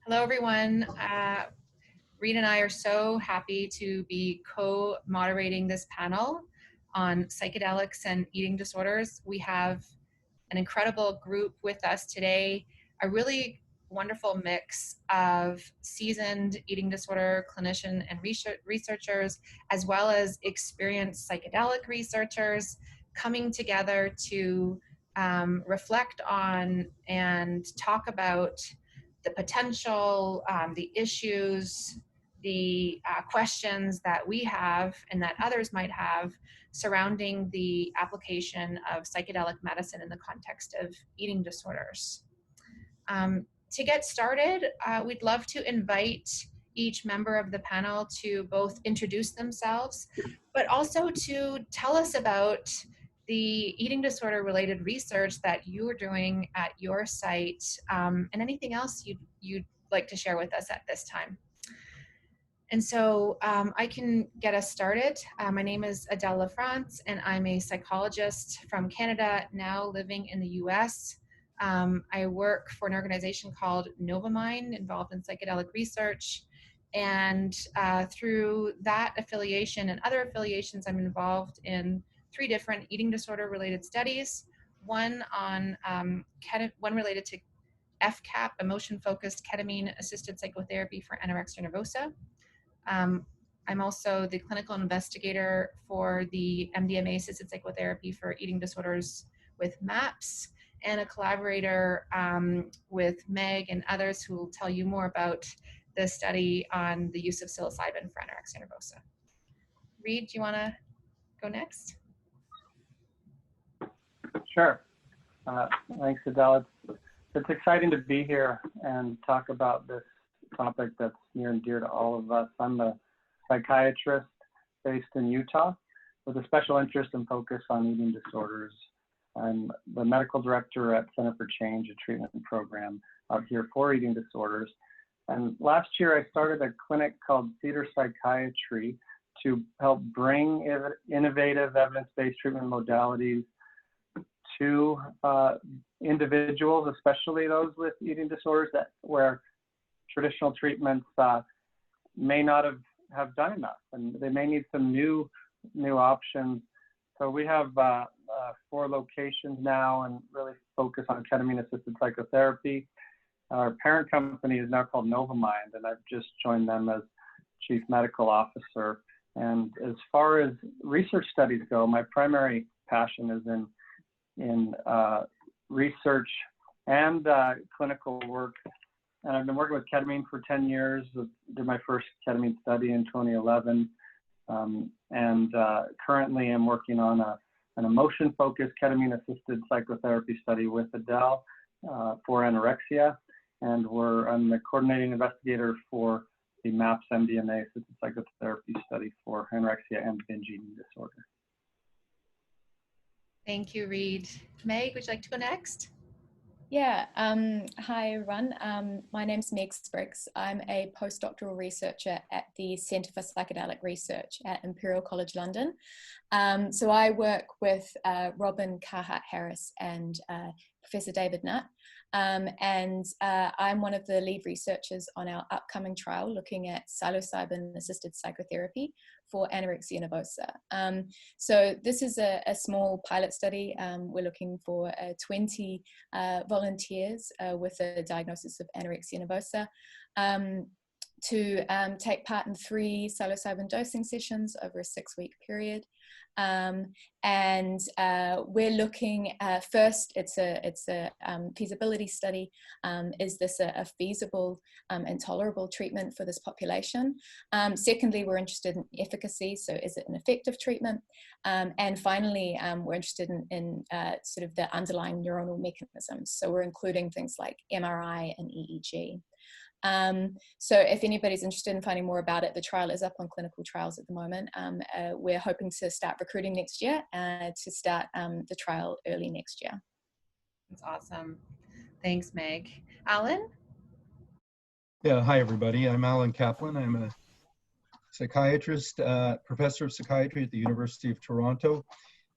Hello, everyone. Reed and I are so happy to be co-moderating this panel on psychedelics and eating disorders. We have an incredible group with us today, a really wonderful mix of seasoned eating disorder clinician and researchers, as well as experienced psychedelic researchers coming together to reflect on and talk about the potential, the issues, the questions that we have and that others might have surrounding the application of psychedelic medicine in the context of eating disorders. To get started, we'd love to invite each member of the panel to both introduce themselves, but also to tell us about the eating disorder related research that you are doing at your site, and anything else you'd like to share with us at this time. And so I can get us started. My name is Adele LaFrance, and I'm a psychologist from Canada, now living in the US. I work for an organization called Novamind, involved in psychedelic research. And through that affiliation and other affiliations, I'm involved in 3 different eating disorder related studies, one on one related to FCAP, emotion focused ketamine assisted psychotherapy for anorexia nervosa. I'm also the clinical investigator for the Mdma assisted psychotherapy for eating disorders with MAPS, and a collaborator with Meg and others who will tell you more about the study on the use of Psilocybin for anorexia nervosa. Reed, do you want to go next? Sure. Thanks, Adele. It's exciting to be here and talk about this topic that's near and dear to all of us. I'm a psychiatrist based in Utah with a special interest and focus on eating disorders. I'm the medical director at Center for Change, a treatment program out here for eating disorders. And last year I started a clinic called Cedar Psychiatry to help bring innovative evidence-based treatment modalities to individuals, especially those with eating disorders where traditional treatments may not have done enough, and they may need some new options. So we have 4 locations now and really focus on ketamine-assisted psychotherapy. Our parent company is now called Novamind, and I've just joined them as Chief Medical Officer. And as far as research studies go, my primary passion is in research and clinical work. And I've been working with ketamine for 10 years. Did my first ketamine study in 2011. And currently I'm working on an emotion-focused ketamine-assisted psychotherapy study with Adele for anorexia. And I'm the coordinating investigator for the MAPS Mdma-assisted psychotherapy study for anorexia and binge eating disorder. Thank you, Reed. Meg, would you like to go next? Yeah, hi everyone. My name's Meg Spriggs. I'm a postdoctoral researcher at the Centre for Psychedelic Research at Imperial College London. So I work with Robin Carhart-Harris and Professor David Nutt. I'm one of the lead researchers on our upcoming trial looking at psilocybin-assisted psychotherapy for anorexia nervosa. So this is a small pilot study. We're looking for 20 volunteers with a diagnosis of anorexia nervosa to take part in 3 psilocybin dosing sessions over a 6-week period. We're looking first, it's a feasibility study. Is this a feasible and tolerable treatment for this population? Secondly, we're interested in efficacy, so is it an effective treatment? And finally, we're interested in sort of the underlying neuronal mechanisms. So we're including things like MRI and EEG. So if anybody's interested in finding more about it, the trial is up on clinical trials at the moment. We're hoping to start recruiting next year to start the trial early next year. That's awesome. Thanks, Meg. Alan? Yeah, hi everybody. I'm Alan Kaplan. I'm a psychiatrist, professor of psychiatry at the University of Toronto,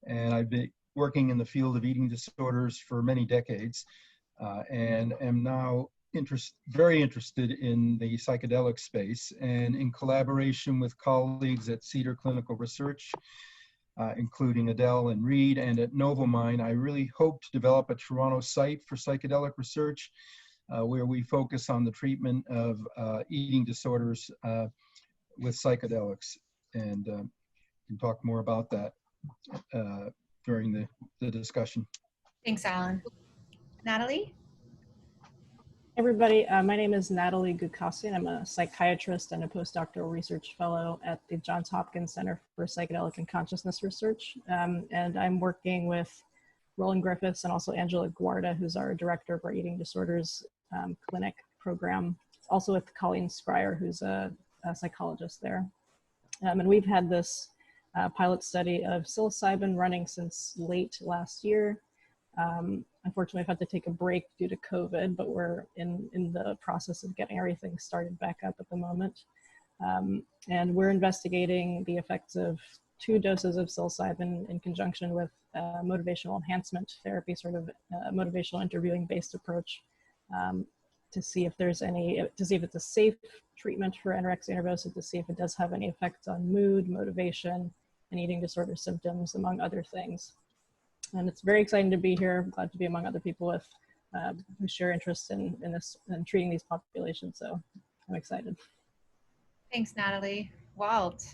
and I've been working in the field of eating disorders for many decades, and am now very interested in the psychedelic space, and in collaboration with colleagues at Cedar Clinical Research, including Adele and Reed, and at Novamind, I really hope to develop a Toronto site for psychedelic research where we focus on the treatment of eating disorders with psychedelics, and can talk more about that during the discussion. Thanks, Alan. Natalie? Everybody, my name is Natalie Gukasian. I'm a psychiatrist and a postdoctoral research fellow at the Johns Hopkins Center for Psychedelic and Consciousness Research. And I'm working with Roland Griffiths and also Angela Guarda, who's our director of our eating disorders clinic program. Also with Colleen Scryer, who's a psychologist there. And we've had this pilot study of psilocybin running since late last year. Unfortunately, I've had to take a break due to COVID, but we're in the process of getting everything started back up at the moment. And we're investigating the effects of 2 doses of psilocybin in conjunction with motivational enhancement therapy, sort of motivational interviewing based approach, to see if there's to see if it's a safe treatment for anorexia nervosa, to see if it does have any effects on mood, motivation, and eating disorder symptoms, among other things. And it's very exciting to be here. I'm glad to be among other people who share interest in this and treating these populations. So I'm excited. Thanks, Natalie. Walt?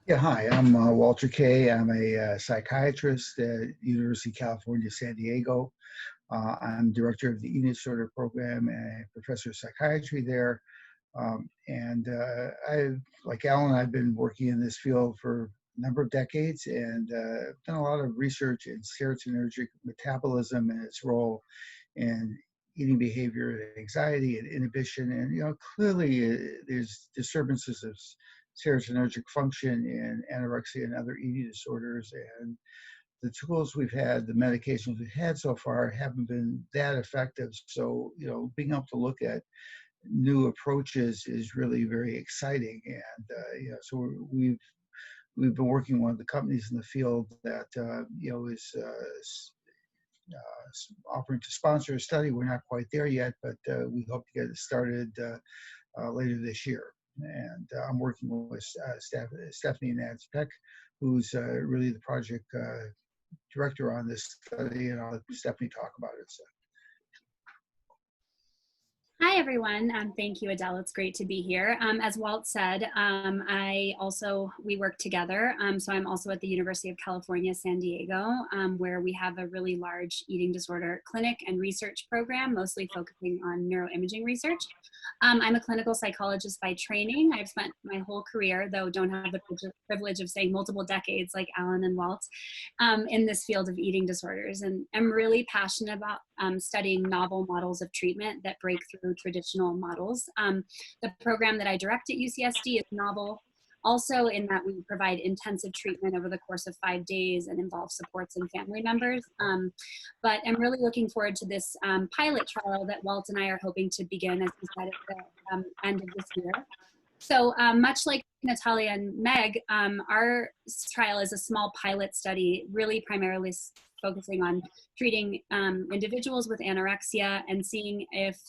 Yeah, hi, I'm Walter Kay. I'm a psychiatrist at University of California, San Diego. I'm director of the eating disorder program and professor of psychiatry there. Like Alan, I've been working in this field for number of decades, and done a lot of research in serotonergic metabolism and its role in eating behavior, anxiety, and inhibition. And clearly there's disturbances of serotonergic function in anorexia and other eating disorders. And the tools we've had, the medications we've had so far, haven't been that effective. So being able to look at new approaches is really very exciting. And so we've been working with one of the companies in the field that is offering to sponsor a study. We're not quite there yet, but we hope to get it started later this year. And I'm working with Stephanie Nance-Peck, who's really the project director on this study, and I'll let Stephanie talk about it. So. Hi, everyone. Thank you, Adele. It's great to be here. As Walt said, we work together. So I'm also at the University of California, San Diego, where we have a really large eating disorder clinic and research program, mostly focusing on neuroimaging research. I'm a clinical psychologist by training. I've spent my whole career, though don't have the privilege of saying multiple decades like Alan and Walt, in this field of eating disorders. And I'm really passionate about studying novel models of treatment that break through traditional models. The program that I direct at UCSD is novel, also in that we provide intensive treatment over the course of 5 days and involve supports and family members. But I'm really looking forward to this pilot trial that Walt and I are hoping to begin, as we said, at the end of this year. So much like Natalia and Meg, our trial is a small pilot study, really primarily focusing on treating individuals with anorexia and seeing if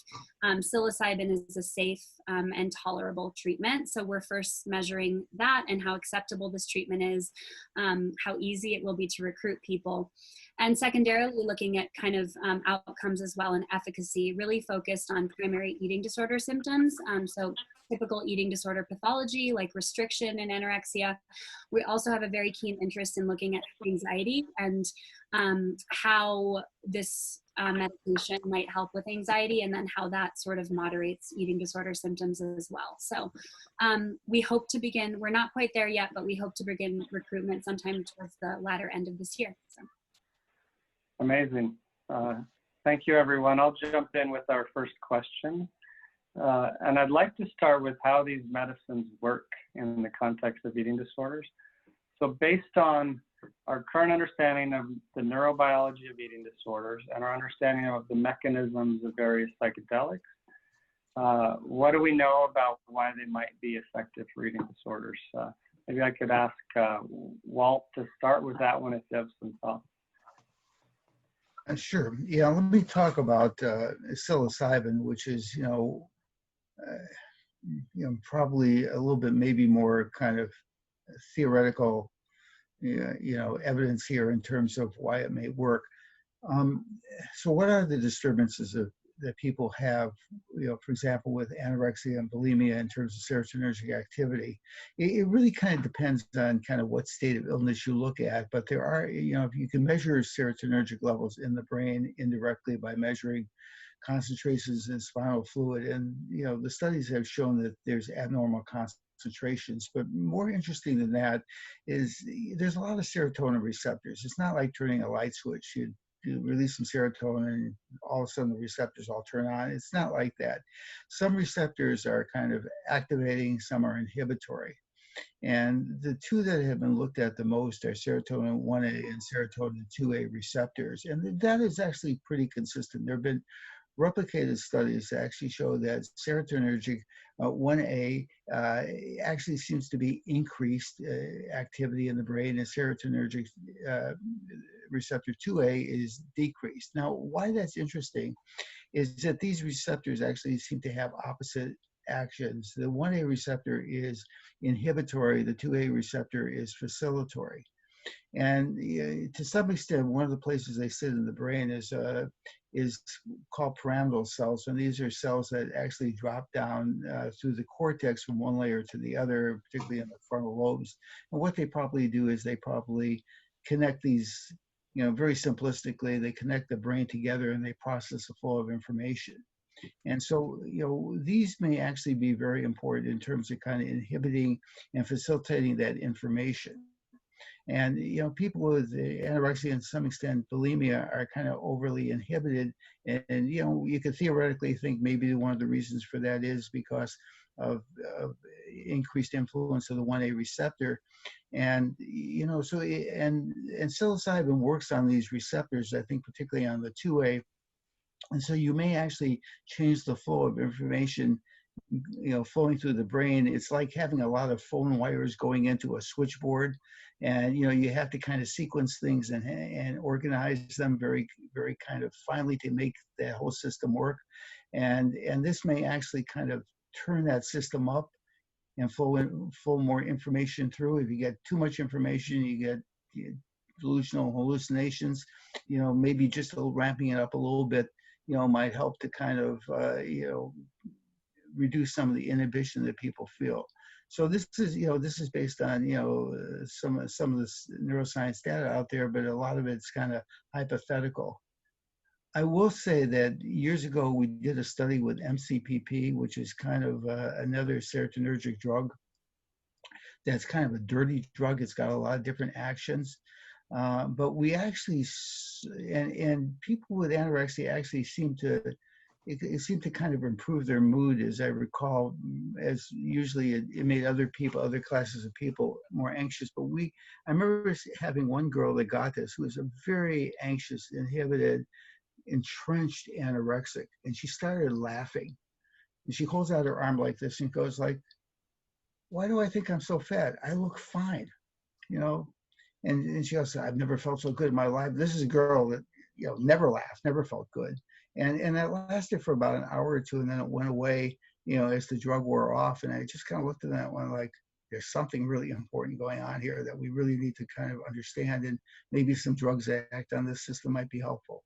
psilocybin is a safe and tolerable treatment. So we're first measuring that and how acceptable this treatment is, how easy it will be to recruit people. And secondarily, looking at kind of outcomes as well and efficacy, really focused on primary eating disorder symptoms. So typical eating disorder pathology like restriction and anorexia. We also have a very keen interest in looking at anxiety and how this medication might help with anxiety, and then how that sort of moderates eating disorder symptoms as well. So we hope to begin, we're not quite there yet, but we hope to begin recruitment sometime towards the latter end of this year. So. Amazing. Thank you, everyone. I'll jump in with our first question. And I'd like to start with how these medicines work in the context of eating disorders. So based on our current understanding of the neurobiology of eating disorders and our understanding of the mechanisms of various psychedelics, what do we know about why they might be effective for eating disorders? Maybe I could ask Walt to start with that one if you have some thoughts. Sure. Yeah, let me talk about psilocybin, which is, probably a little bit maybe more kind of theoretical, evidence here in terms of why it may work. Um, so what are the disturbances that people have, for example, with anorexia and bulimia in terms of serotonergic activity? It really kind of depends on kind of what state of illness you look at, but there are, if you can measure serotonergic levels in the brain indirectly by measuring concentrations in spinal fluid, and, the studies have shown that there's abnormal concentrations, but more interesting than that is there's a lot of serotonin receptors. It's not like turning a light switch. You release some serotonin and all of a sudden the receptors all turn on. It's not like that. Some receptors are kind of activating, some are inhibitory. And the two that have been looked at the most are serotonin 1A and serotonin 2A receptors. And that is actually pretty consistent. There have been replicated studies that actually show that serotonergic 1A actually seems to be increased activity in the brain, and serotonergic receptor 2A is decreased. Now, why that's interesting is that these receptors actually seem to have opposite actions. The 1A receptor is inhibitory, the 2A receptor is facilitatory. And to some extent, one of the places they sit in the brain is called pyramidal cells, and these are cells that actually drop down through the cortex from one layer to the other, particularly in the frontal lobes. And what they probably do is they probably connect these, very simplistically, they connect the brain together and they process the flow of information. And so, these may actually be very important in terms of kind of inhibiting and facilitating that information. And, people with anorexia and to some extent bulimia are kind of overly inhibited. And, you could theoretically think maybe one of the reasons for that is because of increased influence of the 1A receptor. And, and psilocybin works on these receptors, I think particularly on the 2A. And so you may actually change the flow of information, flowing through the brain. It's like having a lot of phone wires going into a switchboard, and you have to kind of sequence things and organize them very, very kind of finely to make the whole system work. And this may actually kind of turn that system up and flow more information through. If you get too much information, you get delusional hallucinations. Maybe just ramping it up a little bit, might help to kind of reduce some of the inhibition that people feel. So this is based on some of the neuroscience data out there, but a lot of it's kind of hypothetical. I will say that years ago we did a study with MCPP, which is kind of another serotonergic drug. That's kind of a dirty drug. It's got a lot of different actions. But we actually, and people with anorexia actually seem to kind of improve their mood, as I recall, as usually it made other classes of people more anxious. But I remember having one girl that got this who was a very anxious, inhibited, entrenched anorexic, and she started laughing. And she holds out her arm like this and goes like, "Why do I think I'm so fat? I look fine," And she goes, "I've never felt so good in my life." This is a girl that never laughed, never felt good, and that lasted for about an hour or two, and then it went away. As the drug wore off, and I just kind of looked at that one like, there's something really important going on here that we really need to kind of understand, and maybe some drugs that act on this system might be helpful.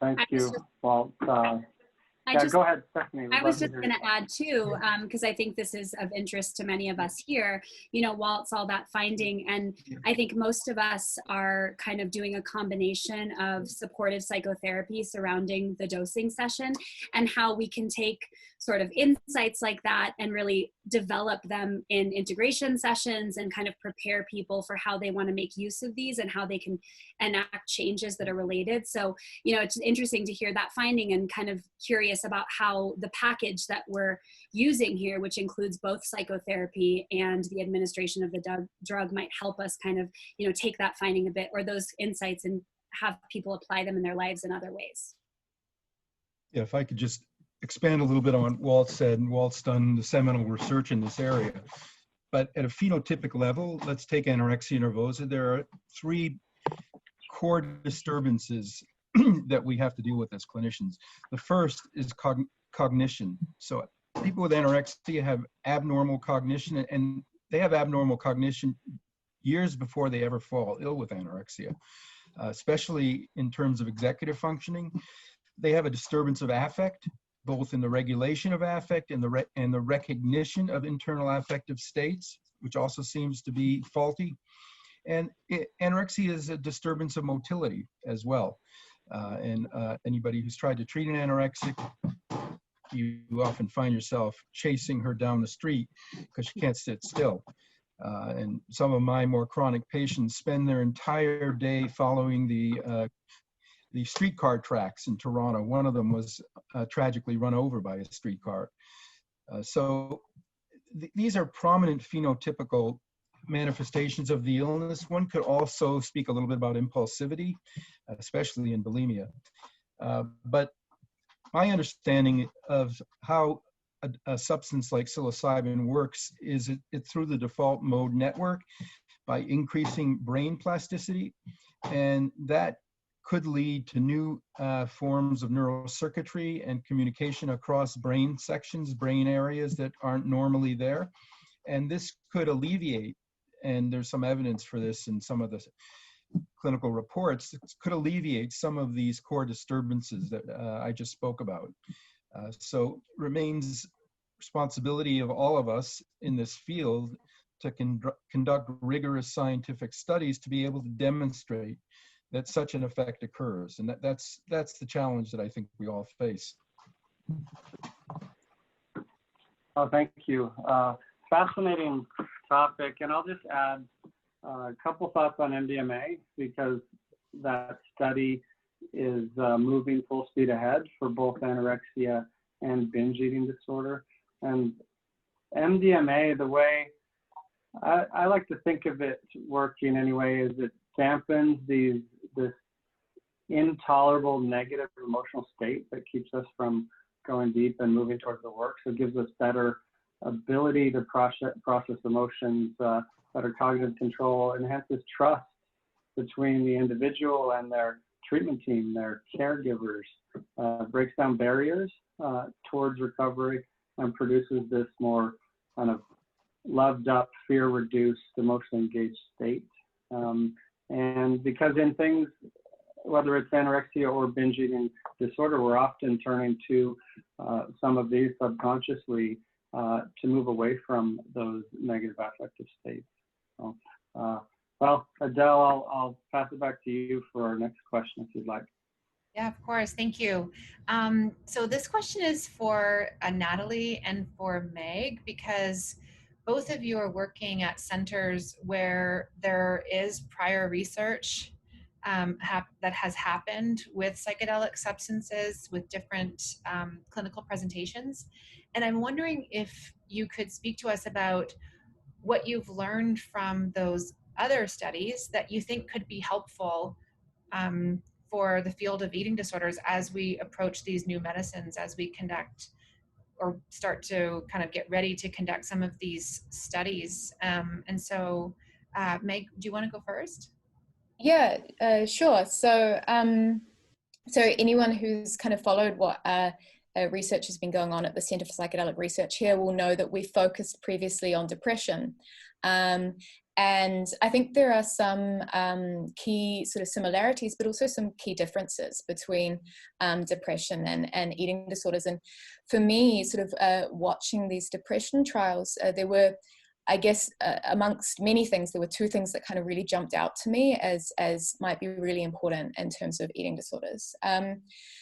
Thank you, Walt. Go ahead, Stephanie. I was just going to add too, because I think this is of interest to many of us here. Walt saw that finding, and I think most of us are kind of doing a combination of supportive psychotherapy surrounding the dosing session, and how we can take sort of insights like that and really develop them in integration sessions and kind of prepare people for how they want to make use of these and how they can enact changes that are related. So, it's interesting to hear that finding, and kind of curious about how the package that we're using here, which includes both psychotherapy and the administration of the drug, might help us kind of, take that finding a bit, or those insights, and have people apply them in their lives in other ways. Yeah, if I could just expand a little bit on what Walt said, and Walt's done the seminal research in this area. But at a phenotypic level, let's take anorexia nervosa. There are three core disturbances that we have to deal with as clinicians. The first is cognition. So people with anorexia have abnormal cognition, and they have abnormal cognition years before they ever fall ill with anorexia, especially in terms of executive functioning. They have a disturbance of affect, both in the regulation of affect and the recognition of internal affective states, which also seems to be faulty. And anorexia is a disturbance of motility as well. Anybody who's tried to treat an anorexic, you often find yourself chasing her down the street because she can't sit still. And some of my more chronic patients spend their entire day following the streetcar tracks in Toronto. One of them was tragically run over by a streetcar. These are prominent phenotypical manifestations of the illness. One could also speak a little bit about impulsivity, especially in bulimia. But my understanding of how a substance like psilocybin works is it through the default mode network by increasing brain plasticity, and that could lead to new forms of neural circuitry and communication across brain sections, brain areas that aren't normally there. And this could alleviate, and there's some evidence for this in some of the clinical reports, it could alleviate some of these core disturbances that I just spoke about. So remains responsibility of all of us in this field to conduct rigorous scientific studies to be able to demonstrate that such an effect occurs. And that's the challenge that I think we all face. Oh, thank you. Fascinating topic. And I'll just add a couple thoughts on MDMA, because that study is moving full speed ahead for both anorexia and binge eating disorder. And MDMA, the way I like to think of it working anyway, is it dampens this intolerable negative emotional state that keeps us from going deep and moving towards the work. So it gives us better ability to process emotions, better cognitive control, enhances trust between the individual and their treatment team, their caregivers, breaks down barriers towards recovery, and produces this more kind of loved up, fear-reduced, emotionally engaged state. And because in things, whether it's anorexia or binge eating disorder, we're often turning to some of these subconsciously to move away from those negative affective states. So, well, Adele, I'll pass it back to you for our next question if you'd like. Yeah, of course. Thank you. So this question is for Natalie and for Meg, because both of you are working at centers where there is prior research that has happened with psychedelic substances with different clinical presentations. And I'm wondering if you could speak to us about what you've learned from those other studies that you think could be helpful for the field of eating disorders as we approach these new medicines, as we conduct or start to kind of get ready to conduct some of these studies. And so, Meg, do you want to go first? Yeah, sure. So anyone who's kind of followed what research has been going on at the Center for Psychedelic Research here will know that we focused previously on depression. And I think there are some key sort of similarities, but also some key differences between depression and eating disorders. And for me, sort of watching these depression trials, there were, I guess, amongst many things, there were two things that kind of really jumped out to me as might be really important in terms of eating disorders.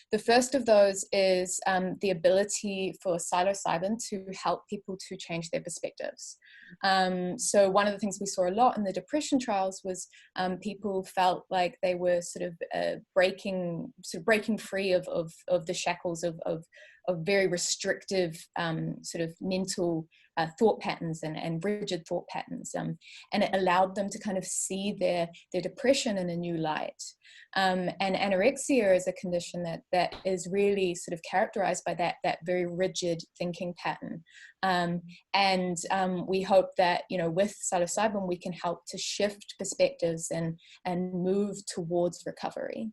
The first of those is the ability for psilocybin to help people to change their perspectives. So one of the things we saw a lot in the depression trials was people felt like they were sort of breaking free of the shackles of very restrictive sort of mental thought patterns and rigid thought patterns. And it allowed them to kind of see their depression in a new light. And anorexia is a condition that is really sort of characterized by that very rigid thinking pattern. And we hope that, with psilocybin, we can help to shift perspectives and move towards recovery.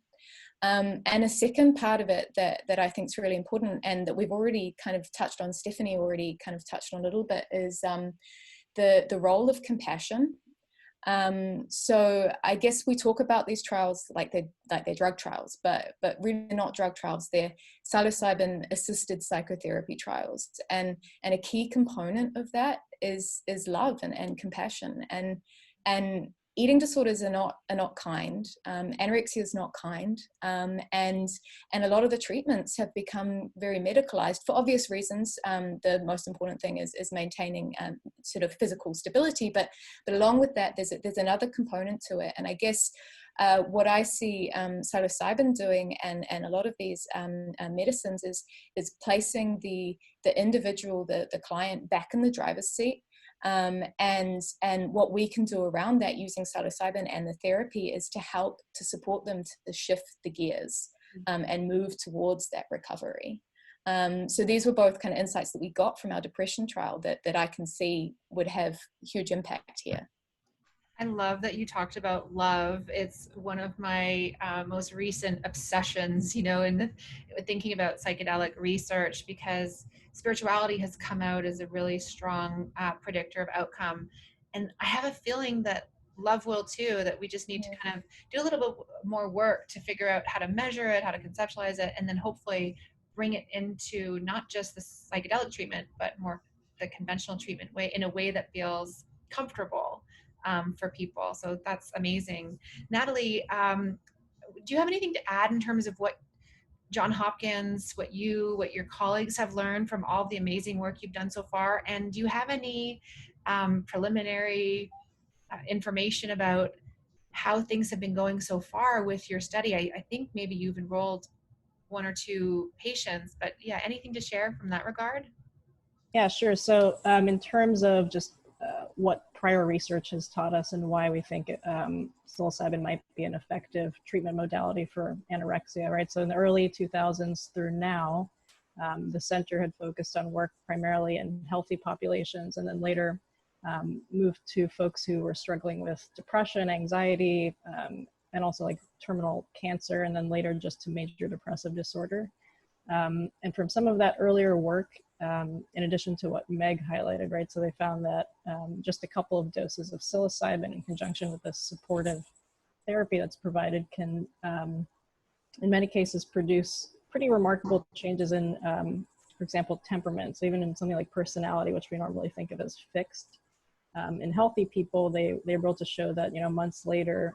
And a second part of it that I think is really important, and that we've already kind of touched on, Stephanie already kind of touched on a little bit, is the role of compassion. So I guess we talk about these trials like they're drug trials, but really not drug trials. They're psilocybin assisted psychotherapy trials, and a key component of that is love and compassion. And eating disorders are not kind. Anorexia is not kind, and a lot of the treatments have become very medicalized for obvious reasons. The most important thing is maintaining sort of physical stability, but along with that, there's another component to it. And I guess what I see psilocybin doing, and a lot of these medicines, is placing the individual, the client, back in the driver's seat. And what we can do around that using psilocybin and the therapy is to help to support them to shift the gears and move towards that recovery. So these were both kind of insights that we got from our depression trial that I can see would have huge impact here. I love that you talked about love. It's one of my most recent obsessions, in thinking about psychedelic research, because spirituality has come out as a really strong predictor of outcome. And I have a feeling that love will too, that we just need to kind of do a little bit more work to figure out how to measure it, how to conceptualize it, and then hopefully bring it into not just the psychedelic treatment, but more the conventional treatment way, in a way that feels comfortable for people. So that's amazing. Natalie, do you have anything to add in terms of what Johns Hopkins, what your colleagues have learned from all the amazing work you've done so far? And do you have any preliminary information about how things have been going so far with your study? I think maybe you've enrolled 1 or 2 patients, but yeah, anything to share from that regard? Yeah, sure. So in terms of just what prior research has taught us and why we think psilocybin might be an effective treatment modality for anorexia, right? So in the early 2000s through now, the center had focused on work primarily in healthy populations, and then later moved to folks who were struggling with depression, anxiety, and also like terminal cancer, and then later just to major depressive disorder. And from some of that earlier work, in addition to what Meg highlighted, right? So they found that just a couple of doses of psilocybin in conjunction with the supportive therapy that's provided can, in many cases, produce pretty remarkable changes in, for example, temperament. So even in something like personality, which we normally think of as fixed, in healthy people, they were able to show that, months later,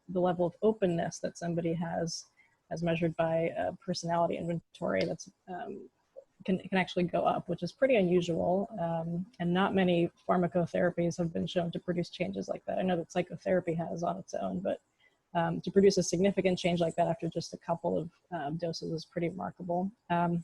the level of openness that somebody has, as measured by a personality inventory, that's can actually go up, which is pretty unusual. And not many pharmacotherapies have been shown to produce changes like that. I know that psychotherapy has on its own, but to produce a significant change like that after just a couple of doses is pretty remarkable. In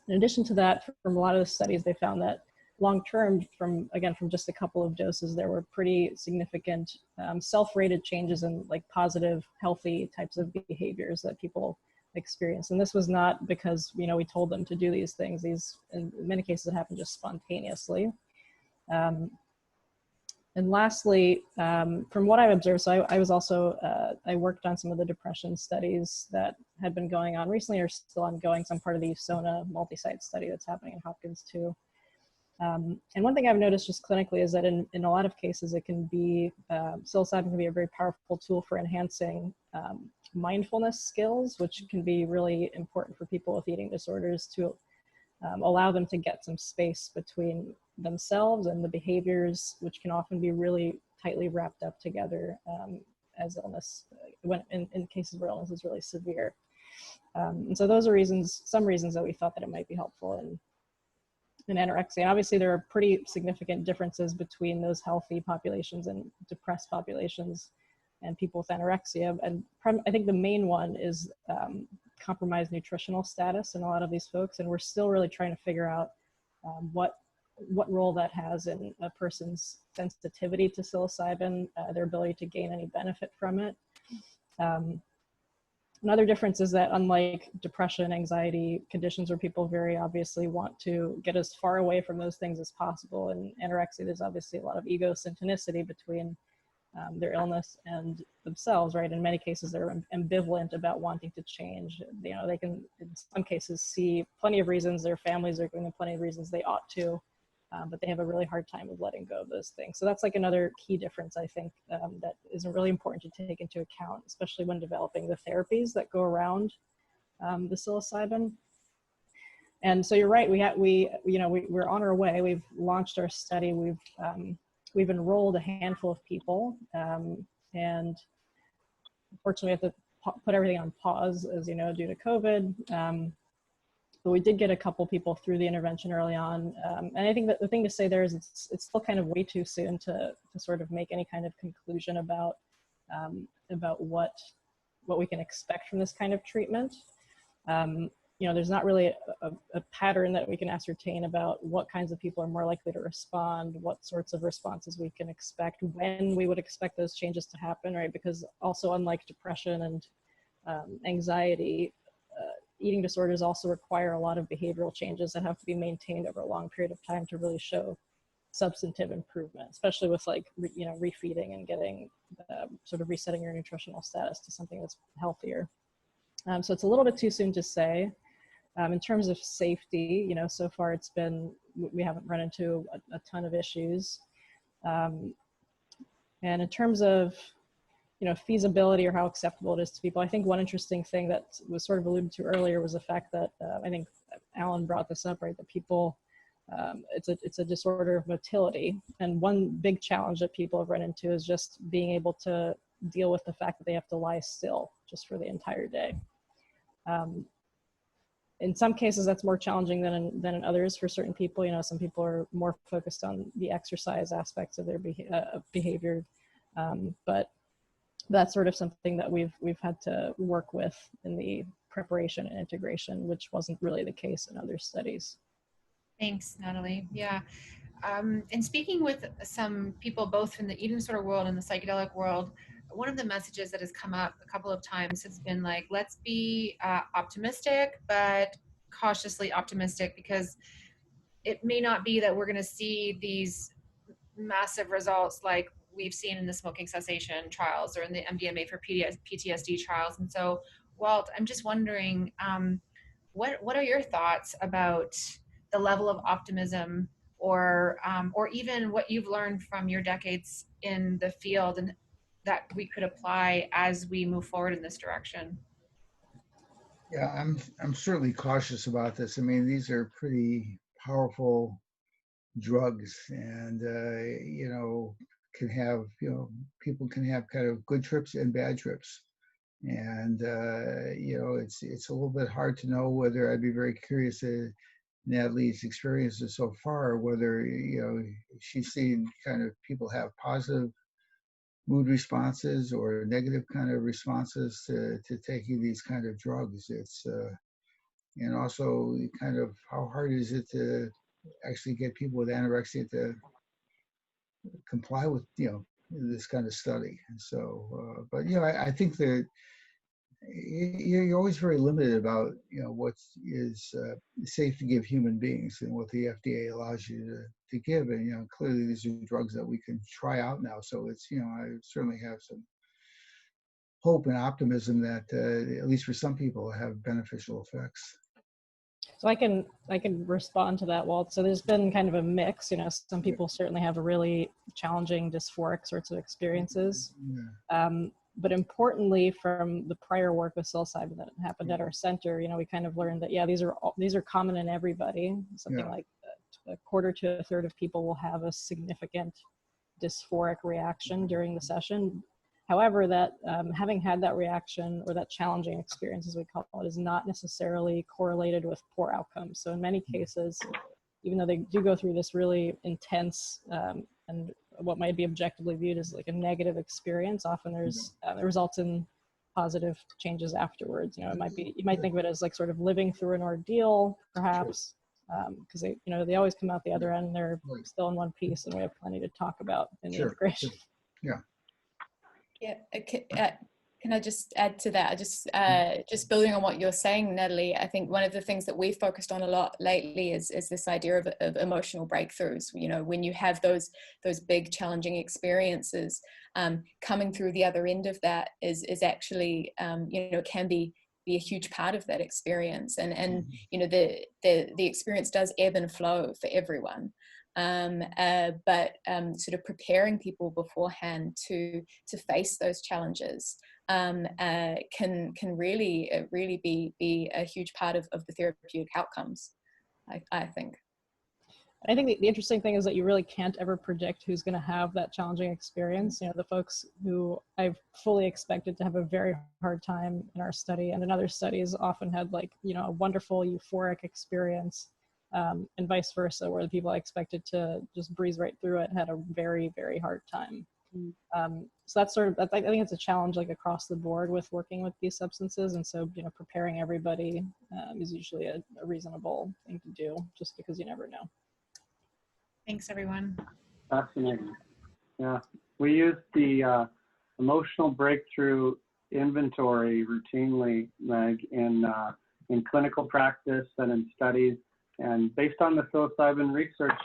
addition to that, from a lot of the studies, they found that long-term, from just a couple of doses, there were pretty significant self-rated changes in like positive, healthy types of behaviors that people experience. And this was not because, we told them to do these things. These, in many cases, happen just spontaneously. And lastly, from what I've observed, so I was also, I worked on some of the depression studies that had been going on recently or still ongoing. So I'm part of the USONA multi-site study that's happening in Hopkins too. And one thing I've noticed just clinically is that in a lot of cases, it can be, psilocybin can be a very powerful tool for enhancing mindfulness skills, which can be really important for people with eating disorders to allow them to get some space between themselves and the behaviors, which can often be really tightly wrapped up together as illness, when in cases where illness is really severe. And so those are some reasons that we thought that it might be helpful in anorexia. Obviously, there are pretty significant differences between those healthy populations and depressed populations and people with anorexia. And I think the main one is compromised nutritional status in a lot of these folks. And we're still really trying to figure out what what role that has in a person's sensitivity to psilocybin, their ability to gain any benefit from it. Another difference is that unlike depression, anxiety, conditions where people very obviously want to get as far away from those things as possible, in anorexia, there's obviously a lot of ego syntonicity between their illness and themselves, right? In many cases, they're ambivalent about wanting to change. You know, they can, in some cases, see plenty of reasons, their families are giving them plenty of reasons they ought to, but they have a really hard time of letting go of those things. So that's like another key difference, I think, that is really important to take into account, especially when developing the therapies that go around the psilocybin. And so you're right, we're on our way. We've launched our study. We've enrolled a handful of people, and unfortunately we have to put everything on pause, as you know, due to COVID. But we did get a couple people through the intervention early on. And I think that the thing to say there is it's still kind of way too soon to sort of make any kind of conclusion about what we can expect from this kind of treatment. You know, there's not really a pattern that we can ascertain about what kinds of people are more likely to respond, what sorts of responses we can expect, when we would expect those changes to happen, right? Because also, unlike depression and anxiety, eating disorders also require a lot of behavioral changes that have to be maintained over a long period of time to really show substantive improvement, especially with like, refeeding and getting sort of resetting your nutritional status to something that's healthier. So it's a little bit too soon to say. In terms of safety, you know, so far we haven't run into a ton of issues. And in terms of, you know, feasibility or how acceptable it is to people, I think one interesting thing that was sort of alluded to earlier was the fact that, I think Alan brought this up, right, that people, it's a disorder of motility. And one big challenge that people have run into is just being able to deal with the fact that they have to lie still just for the entire day. In some cases, that's more challenging than in others for certain people. You know, some people are more focused on the exercise aspects of their behavior, but that's sort of something that we've had to work with in the preparation and integration, which wasn't really the case in other studies. Thanks, Natalie. Yeah. And speaking with some people both in the eating disorder world and the psychedelic world, one of the messages that has come up a couple of times has been like, let's be optimistic, but cautiously optimistic, because it may not be that we're going to see these massive results like we've seen in the smoking cessation trials or in the MDMA for PTSD trials. And so, Walt, I'm just wondering, what are your thoughts about the level of optimism or even what you've learned from your decades in the field and that we could apply as we move forward in this direction? Yeah, I'm certainly cautious about this. I mean, these are pretty powerful drugs, and you know, can have, you know, people can have kind of good trips and bad trips, and you know, it's a little bit hard to know whether. I'd be very curious to Natalie's experiences so far, whether, you know, she's seen kind of people have positive mood responses or negative kind of responses to taking these kind of drugs. It's and also kind of how hard is it to actually get people with anorexia to comply with, you know, this kind of study. And so, but you know, I think that you're always very limited about, you know, what is safe to give human beings and what the FDA allows you to give. And, you know, clearly these are drugs that we can try out now. So it's, you know, I certainly have some hope and optimism that at least for some people have beneficial effects. So I can respond to that, Walt. So there's been kind of a mix, you know, some people certainly have a really challenging dysphoric sorts of experiences. Yeah. But importantly, from the prior work with psilocybin that happened at our center, you know, we kind of learned that, yeah, these are common in everybody. Something like a quarter to a third of people will have a significant dysphoric reaction during the session. However, that having had that reaction or that challenging experience, as we call it, is not necessarily correlated with poor outcomes. So in many cases, even though they do go through this really intense and what might be objectively viewed as like a negative experience, often there's it results in positive changes afterwards. You know, it might be, you might think of it as like sort of living through an ordeal, perhaps, because they always come out the other end, they're still in one piece, and we have plenty to talk about in the integration. Yeah. Yeah. Can I just add to that? Just building on what you're saying, Natalie, I think one of the things that we've focused on a lot lately is this idea of emotional breakthroughs. When you have those big challenging experiences, coming through the other end of that is actually, can be a huge part of that experience. And the experience does ebb and flow for everyone. But sort of preparing people beforehand to face those challenges can really be a huge part of the therapeutic outcomes, I think. I think the interesting thing is that you really can't ever predict who's going to have that challenging experience. The folks who I've fully expected to have a very hard time in our study and in other studies often had a wonderful euphoric experience, and vice versa, where the people I expected to just breeze right through it had a very, very hard time. So that's I think it's a challenge across the board with working with these substances. And so, preparing everybody is usually a reasonable thing to do, just because you never know. Thanks, everyone. Fascinating. Yeah, we use the emotional breakthrough inventory routinely, Meg, in clinical practice and in studies. And based on the psilocybin research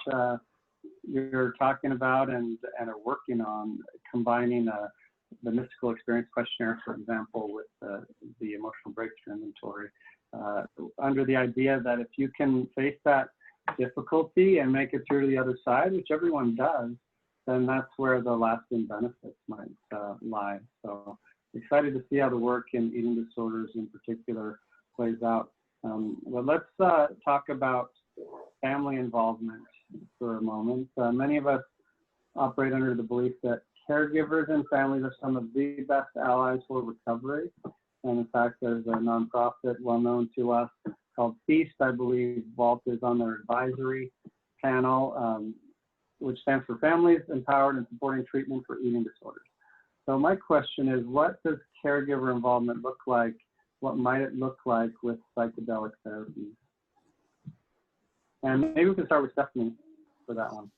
you're talking about and are working on, combining the mystical experience questionnaire, for example, with the emotional breakthrough inventory, under the idea that if you can face that difficulty and make it through to the other side, which everyone does, then that's where the lasting benefits might lie. So excited to see how the work in eating disorders in particular plays out. Well, let's talk about family involvement for a moment. Many of us operate under the belief that caregivers and families are some of the best allies for recovery. And in fact, there's a nonprofit well known to us called Feast. I believe Walt is on their advisory panel, which stands for Families Empowered and Supporting Treatment for Eating Disorders. So my question is, what does caregiver involvement look like? What might it look like with psychedelic therapies? And maybe we can start with Stephanie for that one.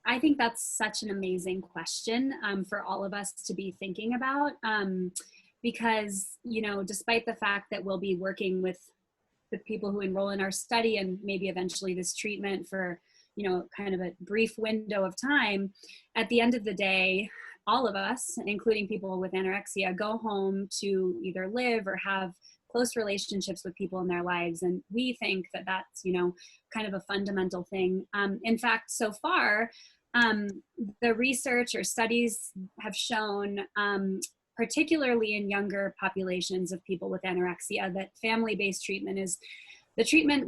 I think that's such an amazing question for all of us to be thinking about, because, despite the fact that we'll be working with the people who enroll in our study and maybe eventually this treatment for, kind of a brief window of time, at the end of the day, all of us, including people with anorexia, go home to either live or have close relationships with people in their lives. And we think that that's, kind of a fundamental thing. In fact, so far, the research or studies have shown, particularly in younger populations of people with anorexia, that family-based treatment is the treatment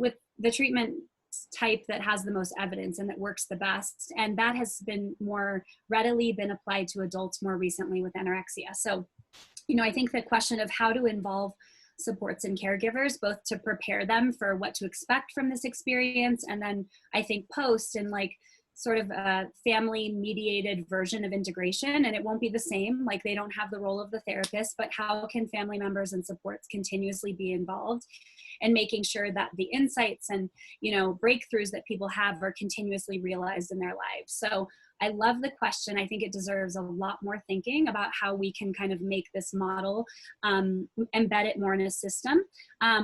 type that has the most evidence and that works the best. And that has been more readily been applied to adults more recently with anorexia. So, I think the question of how to involve supports and caregivers, both to prepare them for what to expect from this experience, and then I think post and sort of a family mediated version of integration. And it won't be the same, they don't have the role of the therapist, but how can family members and supports continuously be involved and making sure that the insights and, breakthroughs that people have are continuously realized in their lives. So I love the question. I think it deserves a lot more thinking about how we can kind of make this model, embed it more in a system,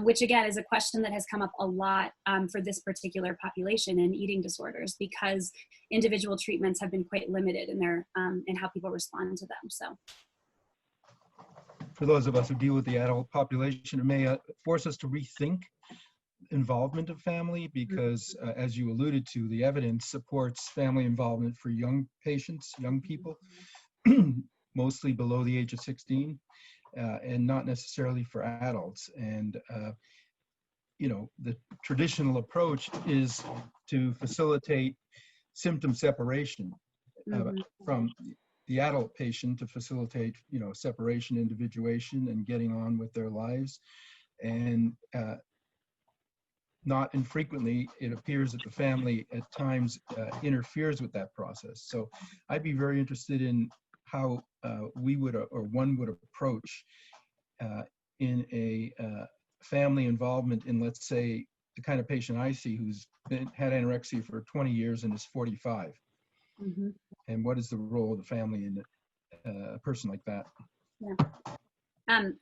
which again is a question that has come up a lot for this particular population in eating disorders, because individual treatments have been quite limited in their in how people respond to them. So, for those of us who deal with the adult population, it may force us to rethink involvement of family, because as you alluded to, the evidence supports family involvement for young patients, young people, mostly below the age of 16, and not necessarily for adults. And the traditional approach is to facilitate symptom separation from the adult patient, to facilitate separation, individuation, and getting on with their lives. And not infrequently, it appears that the family at times interferes with that process. So I'd be very interested in how we would, or one would approach in a family involvement in, let's say, the kind of patient I see who's had anorexia for 20 years and is 45. Mm-hmm. And what is the role of the family in a person like that? Yeah.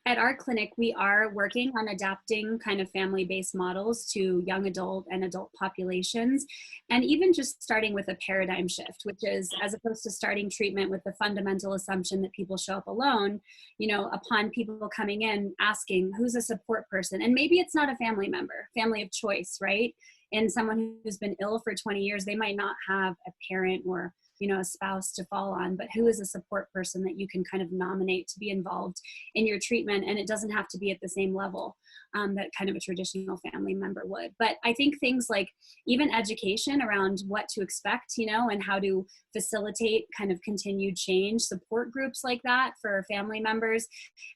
At our clinic, we are working on adapting kind of family-based models to young adult and adult populations, and even just starting with a paradigm shift, which is, as opposed to starting treatment with the fundamental assumption that people show up alone, you know, upon people coming in asking who's a support person, and maybe it's not a family member, family of choice, right? And someone who's been ill for 20 years, they might not have a parent or, you know, a spouse to fall on, but who is a support person that you can kind of nominate to be involved in your treatment. And it doesn't have to be at the same level that kind of a traditional family member would. But I think things like even education around what to expect, you know, and how to facilitate kind of continued change, support groups like that for family members.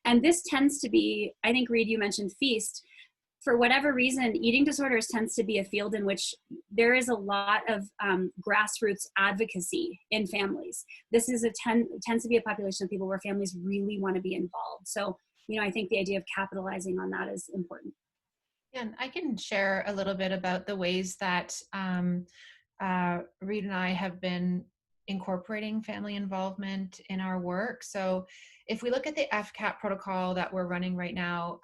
And this tends to be, I think, Reed, you mentioned FEAST. For whatever reason, eating disorders tends to be a field in which there is a lot of grassroots advocacy in families. This is tends to be a population of people where families really want to be involved. So, you know, I think the idea of capitalizing on that is important. Yeah, and I can share a little bit about the ways that Reed and I have been incorporating family involvement in our work. So if we look at the FCAT protocol that we're running right now,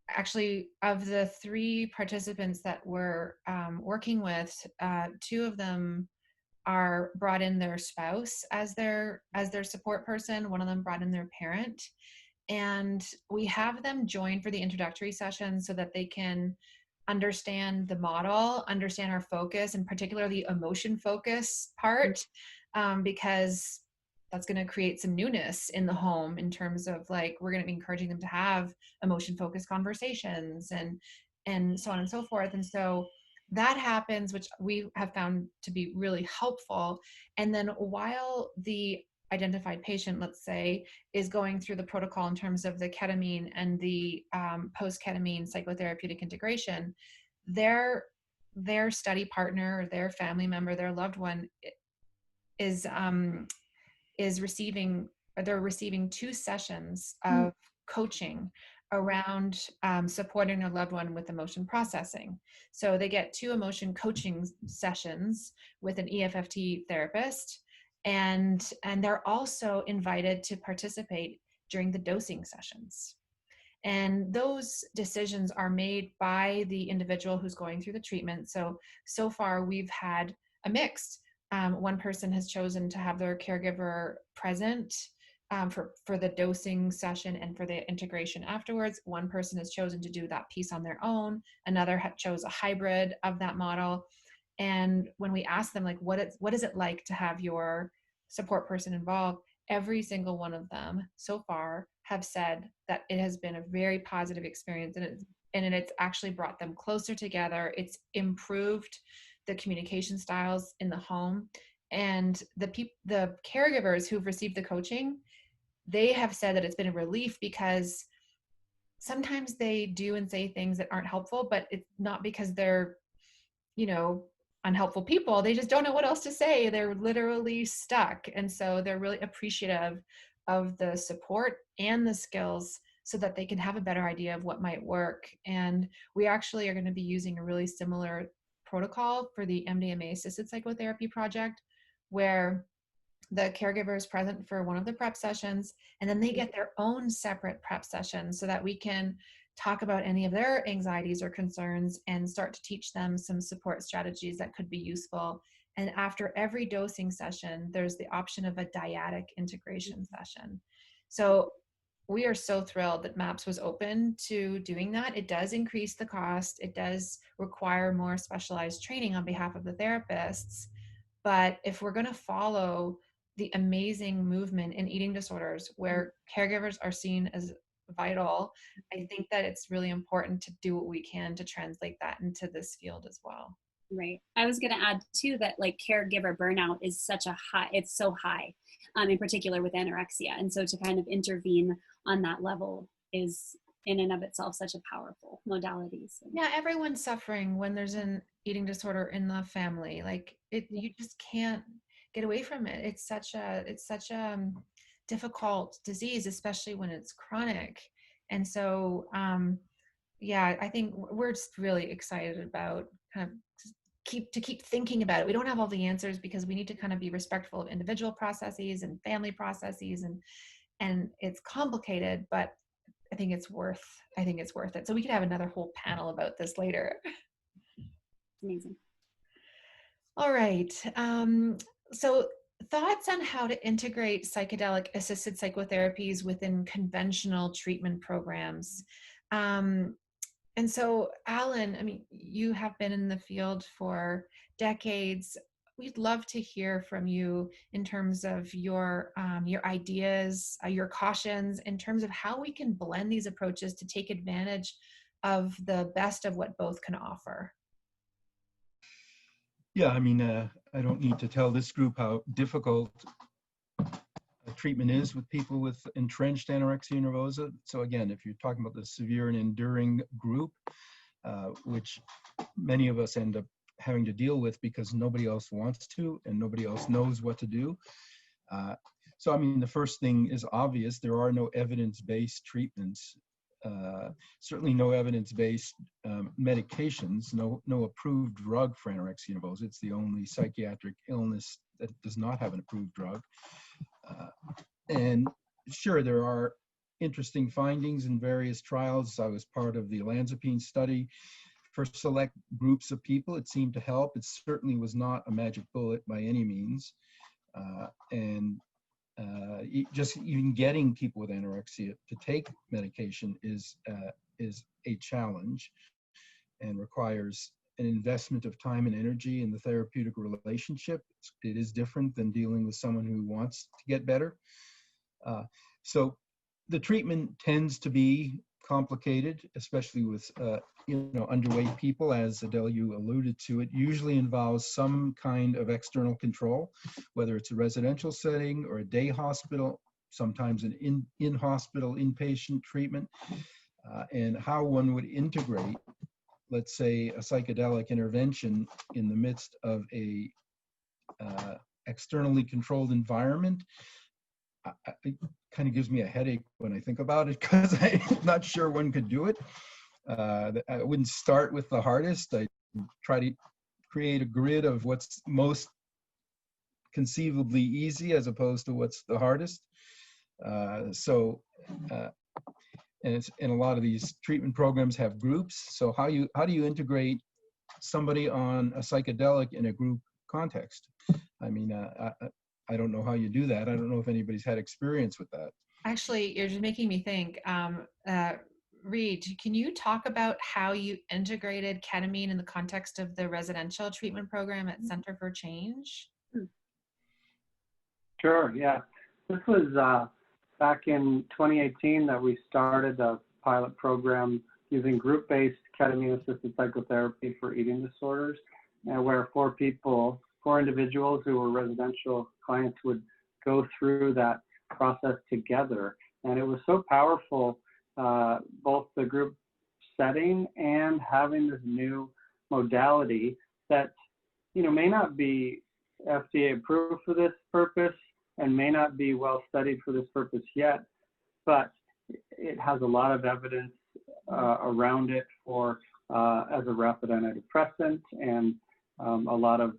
actually, of the 3 participants that we're working with, 2 of them are brought in their spouse as their support person. One of them brought in their parent, and we have them join for the introductory session so that they can understand the model, understand our focus, and particularly the emotion focus part, because that's going to create some newness in the home in terms of, like, we're going to be encouraging them to have emotion focused conversations and so on and so forth. And so that happens, which we have found to be really helpful. And then while the identified patient, let's say, is going through the protocol in terms of the ketamine and the post-ketamine psychotherapeutic integration, their study partner, their family member, their loved one is receiving 2 sessions of coaching around supporting their loved one with emotion processing. So they get 2 emotion coaching sessions with an EFFT therapist, and they're also invited to participate during the dosing sessions. And those decisions are made by the individual who's going through the treatment. So far we've had a mix. One person has chosen to have their caregiver present for the dosing session and for the integration afterwards. One person has chosen to do that piece on their own. Another chose a hybrid of that model. And when we ask them, like, what is it like to have your support person involved, every single one of them so far have said that it has been a very positive experience, and it's actually brought them closer together. It's improved the communication styles in the home, and the caregivers who've received the coaching, they have said that it's been a relief, because sometimes they do and say things that aren't helpful, but it's not because they're, you know, unhelpful people. They just don't know what else to say. They're literally stuck. And so they're really appreciative of the support and the skills so that they can have a better idea of what might work. And we actually are going to be using a really similar protocol for the MDMA assisted psychotherapy project, where the caregiver is present for one of the prep sessions, and then they get their own separate prep session so that we can talk about any of their anxieties or concerns and start to teach them some support strategies that could be useful. And after every dosing session, there's the option of a dyadic integration session. So we are so thrilled that MAPS was open to doing that. It does increase the cost. It does require more specialized training on behalf of the therapists. But if we're going to follow the amazing movement in eating disorders where caregivers are seen as vital, I think that it's really important to do what we can to translate that into this field as well. Right. I was going to add too that, like, caregiver burnout is it's so high, in particular with anorexia. And so to kind of intervene on that level is in and of itself such a powerful modality. So. Yeah, everyone's suffering when there's an eating disorder in the family. Like, you just can't get away from it. It's such a difficult disease, especially when it's chronic. And so yeah, I think we're just really excited about kind of keep thinking about it. We don't have all the answers because we need to kind of be respectful of individual processes and family processes, and it's complicated, but I think it's worth it. So we could have another whole panel about this later. Amazing. All right. So thoughts on how to integrate psychedelic assisted psychotherapies within conventional treatment programs. And so, Alan, I mean, you have been in the field for decades. We'd love to hear from you in terms of your ideas, your cautions, in terms of how we can blend these approaches to take advantage of the best of what both can offer. Yeah, I mean, I don't need to tell this group how difficult treatment is with people with entrenched anorexia nervosa. So again, if you're talking about the severe and enduring group, which many of us end up having to deal with because nobody else wants to and nobody else knows what to do. So I mean, the first thing is obvious. There are no evidence-based treatments, certainly no evidence-based medications, no approved drug for anorexia nervosa. It's the only psychiatric illness that does not have an approved drug. And sure, there are interesting findings in various trials. I was part of the olanzapine study. For select groups of people, it seemed to help. It certainly was not a magic bullet by any means. Just even getting people with anorexia to take medication is a challenge and requires an investment of time and energy in the therapeutic relationship. It is different than dealing with someone who wants to get better. So the treatment tends to be complicated, especially with underweight people, as Adele, you alluded to. It usually involves some kind of external control, whether it's a residential setting or a day hospital, sometimes an in-hospital inpatient treatment, and how one would integrate, let's say, a psychedelic intervention in the midst of a externally controlled environment. It kind of gives me a headache when I think about it, because I'm not sure one could do it. I wouldn't start with the hardest. I try to create a grid of what's most conceivably easy as opposed to what's the hardest. And a lot of these treatment programs have groups. So how do you integrate somebody on a psychedelic in a group context? I mean, I don't know how you do that. I don't know if anybody's had experience with that. Actually, you're just making me think. Reed, can you talk about how you integrated ketamine in the context of the residential treatment program at Center for Change? Sure, yeah. This was back in 2018 that we started a pilot program using group-based ketamine-assisted psychotherapy for eating disorders, where four individuals who were residential clients would go through that process together. And it was so powerful, both the group setting and having this new modality that, may not be FDA approved for this purpose and may not be well studied for this purpose yet, but it has a lot of evidence around it for as a rapid antidepressant and a lot of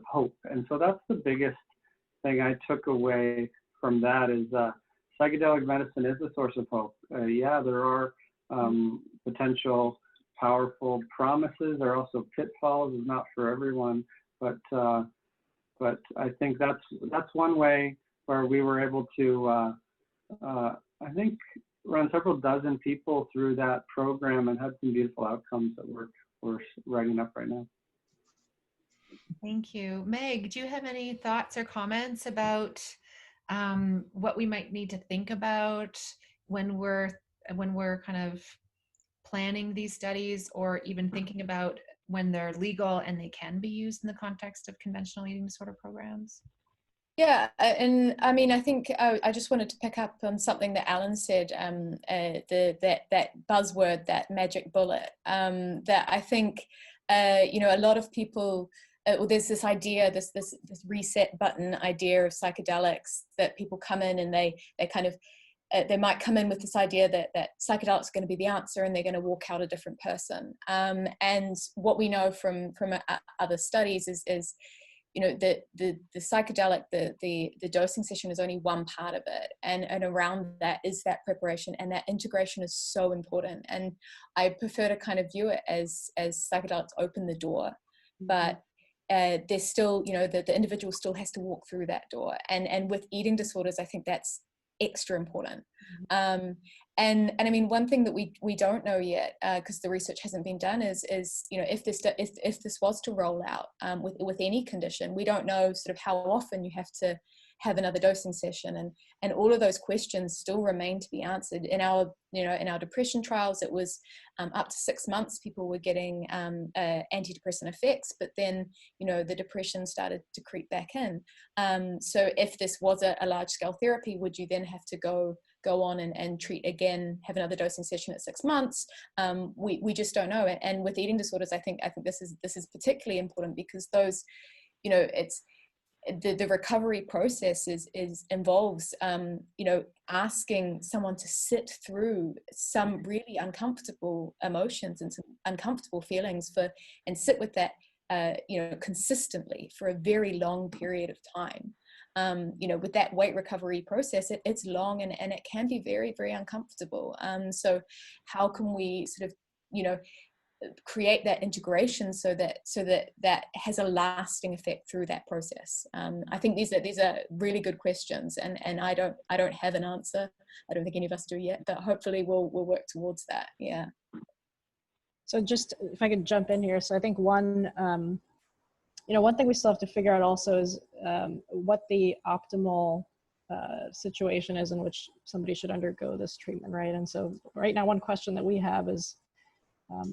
hope. And so that's the biggest thing I took away from that is psychedelic medicine is a source of hope. Yeah, there are potential powerful promises. There are also pitfalls. It's not for everyone, but I think that's one way where we were able to, I think, run several dozen people through that program and had some beautiful outcomes that we're writing up right now. Thank you. Meg, do you have any thoughts or comments about what we might need to think about when we're kind of planning these studies, or even thinking about when they're legal and they can be used in the context of conventional eating disorder programs? Yeah, and I mean, I think I just wanted to pick up on something that Alan said, that buzzword, that magic bullet, that I think, a lot of people, there's this idea, this reset button idea of psychedelics, that people come in and they kind of they might come in with this idea that psychedelics are going to be the answer and they're going to walk out a different person. And what we know from other studies is you know, the psychedelic, the dosing session is only one part of it. And around that is that preparation, and that integration is so important. And I prefer to kind of view it as psychedelics open the door, but there's still, you know, the individual still has to walk through that door. And with eating disorders, I think that's extra important. And I mean, one thing that we don't know yet, because the research hasn't been done, is you know, if this was to roll out with any condition, we don't know sort of how often you have to have another dosing session, and all of those questions still remain to be answered. In our, you know, in our depression trials, it was up to 6 months people were getting antidepressant effects, but then, you know, the depression started to creep back in. So if this was a large scale therapy, would you then have to go on and treat again, have another dosing session at 6 months? We just don't know. And with eating disorders, I think this is particularly important, because those, you know, it's the recovery process involves you know, asking someone to sit through some really uncomfortable emotions and some uncomfortable feelings and sit with that you know, consistently for a very long period of time. You know, with that weight recovery process, it's long and it can be very, very uncomfortable. So how can we sort of, you know, create that integration so that has a lasting effect through that process? I think these are really good questions, and I don't have an answer. I don't think any of us do yet, but hopefully we'll work towards that. Yeah. So just if I could jump in here. So I think one thing we still have to figure out also is what the optimal situation is in which somebody should undergo this treatment, right? And so right now, one question that we have is,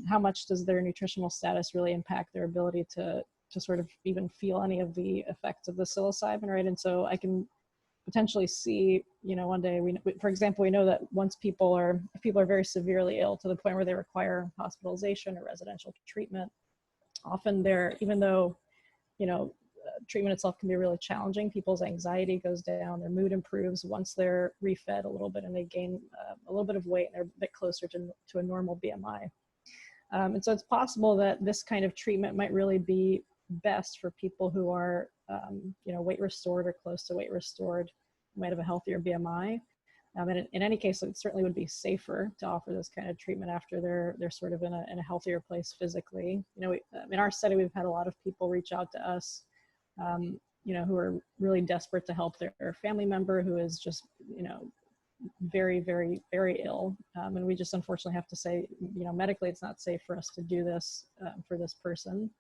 how much does their nutritional status really impact their ability to sort of even feel any of the effects of the psilocybin, right? And so I can potentially see, you know, one day, for example, we know that if people are very severely ill to the point where they require hospitalization or residential treatment, often even though, you know, treatment itself can be really challenging, people's anxiety goes down, their mood improves once they're refed a little bit and they gain a little bit of weight and they're a bit closer to a normal BMI. And so it's possible that this kind of treatment might really be best for people who are, you know, weight restored or close to weight restored, might have a healthier BMI. And in any case, it certainly would be safer to offer this kind of treatment after they're sort of in a healthier place physically. You know, in our study, we've had a lot of people reach out to us, you know, who are really desperate to help their family member who is just, you know, very, very, very ill. And we just unfortunately have to say, you know, medically, it's not safe for us to do this for this person.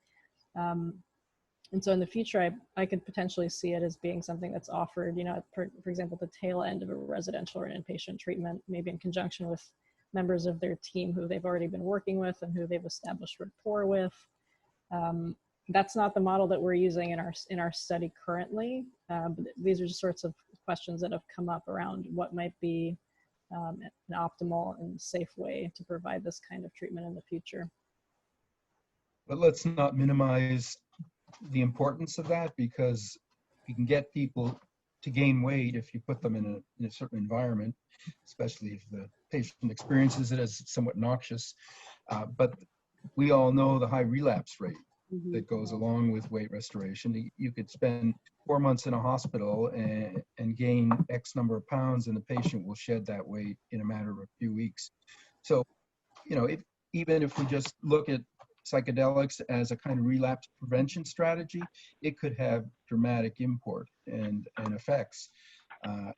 And so in the future, I could potentially see it as being something that's offered, you know, for example, the tail end of a residential or an inpatient treatment, maybe in conjunction with members of their team who they've already been working with and who they've established rapport with. That's not the model that we're using in our study currently. But these are just sorts of questions that have come up around what might be an optimal and safe way to provide this kind of treatment in the future. But let's not minimize the importance of that, because you can get people to gain weight if you put them in a certain environment, especially if the patient experiences it as somewhat noxious. But we all know the high relapse rate that goes along with weight restoration. You could spend 4 months in a hospital and gain X number of pounds, and the patient will shed that weight in a matter of a few weeks. So, you know, even if we just look at psychedelics as a kind of relapse prevention strategy, it could have dramatic import and effects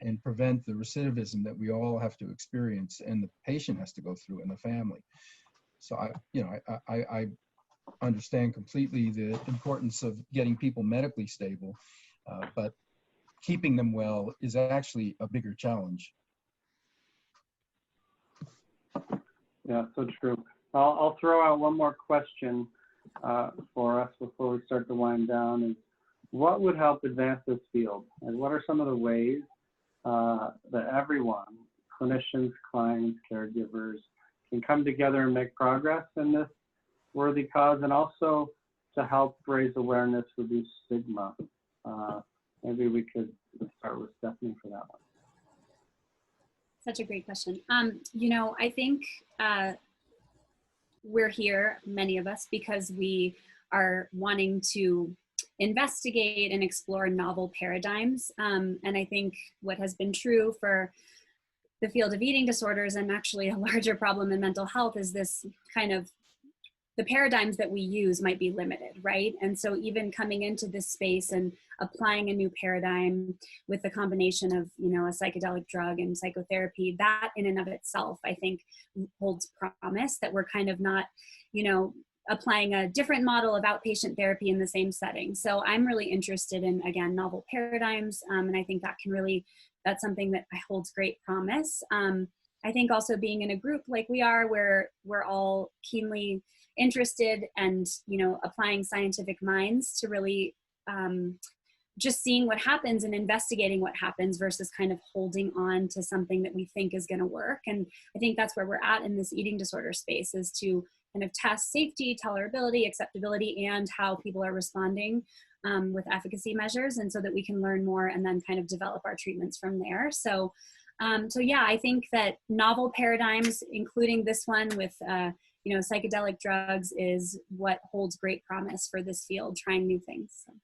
and prevent the recidivism that we all have to experience and the patient has to go through and the family. So I understand completely the importance of getting people medically stable, but keeping them well is actually a bigger challenge. Yeah, so true. I'll throw out one more question for us before we start to wind down. Is what would help advance this field? And what are some of the ways that everyone, clinicians, clients, caregivers, can come together and make progress in this worthy cause, and also to help raise awareness, reduce stigma? Maybe we could start with Stephanie for that one. Such a great question. You know, I think we're here, many of us, because we are wanting to investigate and explore novel paradigms. And I think what has been true for the field of eating disorders, and actually a larger problem in mental health, is this kind of, the paradigms that we use might be limited, right? And so even coming into this space and applying a new paradigm with the combination of, you know, a psychedelic drug and psychotherapy, that in and of itself, I think, holds promise, that we're kind of not, you know, applying a different model of outpatient therapy in the same setting. So I'm really interested in, again, novel paradigms. And I think that can really, that's something that holds great promise. I think also being in a group like we are, where we're all keenly interested and, you know, applying scientific minds to really just seeing what happens and investigating what happens versus kind of holding on to something that we think is going to work. And I think that's where we're at in this eating disorder space, is to kind of test safety, tolerability, acceptability, and how people are responding with efficacy measures, and so that we can learn more and then kind of develop our treatments from there. So yeah, I think that novel paradigms, including this one with you know, psychedelic drugs, is what holds great promise for this field, trying new things. So.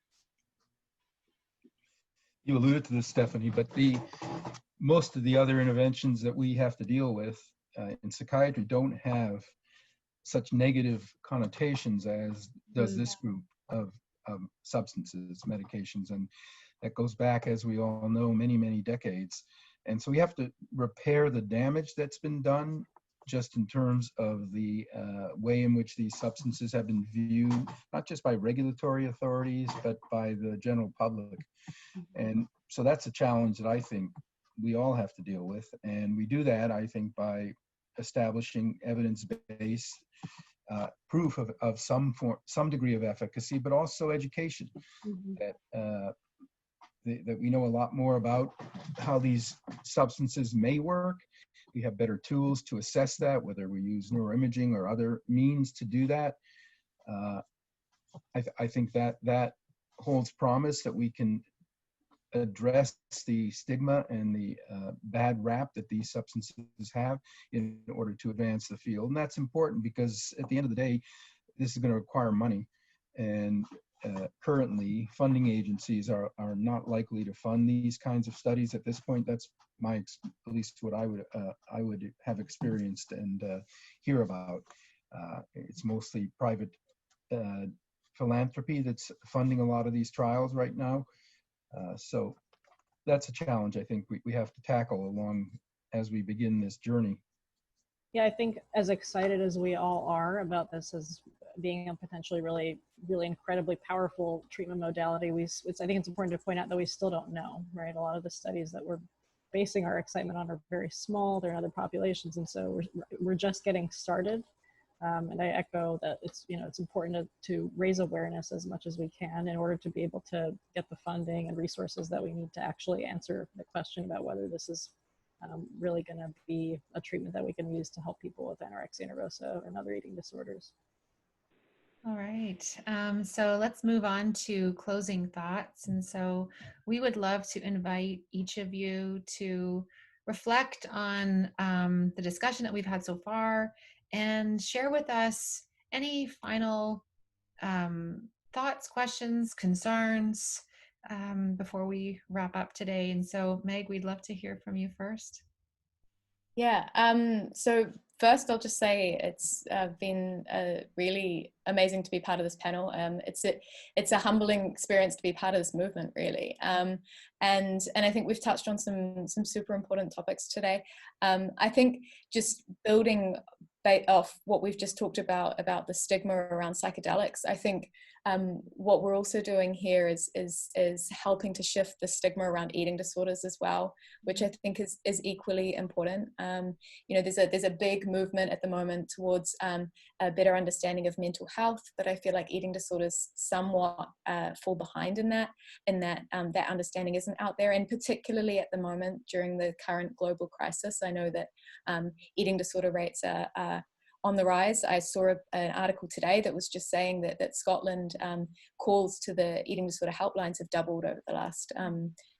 You alluded to this, Stephanie, but most of the other interventions that we have to deal with in psychiatry don't have such negative connotations as does this group of substances, medications, and that goes back, as we all know, many, many decades. And so we have to repair the damage that's been done, just in terms of the way in which these substances have been viewed, not just by regulatory authorities, but by the general public. And so that's a challenge that I think we all have to deal with. And we do that, I think, by establishing evidence-based proof of some degree of efficacy, but also education, that we know a lot more about how these substances may work. We have better tools to assess that, whether we use neuroimaging or other means to do that. I think that holds promise, that we can address the stigma and the bad rap that these substances have in order to advance the field. And that's important because at the end of the day, this is going to require money. And currently, funding agencies are not likely to fund these kinds of studies at this point. That's at least what I would have experienced and hear about. It's mostly private philanthropy that's funding a lot of these trials right now. So that's a challenge I think we have to tackle along as we begin this journey. Yeah, I think as excited as we all are about this as being a potentially really, really incredibly powerful treatment modality, I think it's important to point out that we still don't know, right? A lot of the studies that we're basing our excitement on are very small, they're in other populations, and so we're just getting started. And I echo that it's important to raise awareness as much as we can in order to be able to get the funding and resources that we need to actually answer the question about whether this is really going to be a treatment that we can use to help people with anorexia nervosa and other eating disorders. All right, so let's move on to closing thoughts. And so we would love to invite each of you to reflect on the discussion that we've had so far and share with us any final thoughts, questions, concerns before we wrap up today. And so Meg, we'd love to hear from you first. Yeah, so first I'll just say it's been really amazing to be part of this panel. It's a humbling experience to be part of this movement, really. And I think we've touched on some super important topics today. I think just building off what we've just talked about the stigma around psychedelics, I think what we're also doing here is helping to shift the stigma around eating disorders as well, which I think is equally important. There's a big movement at the moment towards a better understanding of mental health, but I feel like eating disorders somewhat fall behind in that that understanding isn't out there, and particularly at the moment during the current global crisis. I know that eating disorder rates are on the rise. I saw an article today that was just saying that Scotland calls to the eating disorder helplines have doubled over the last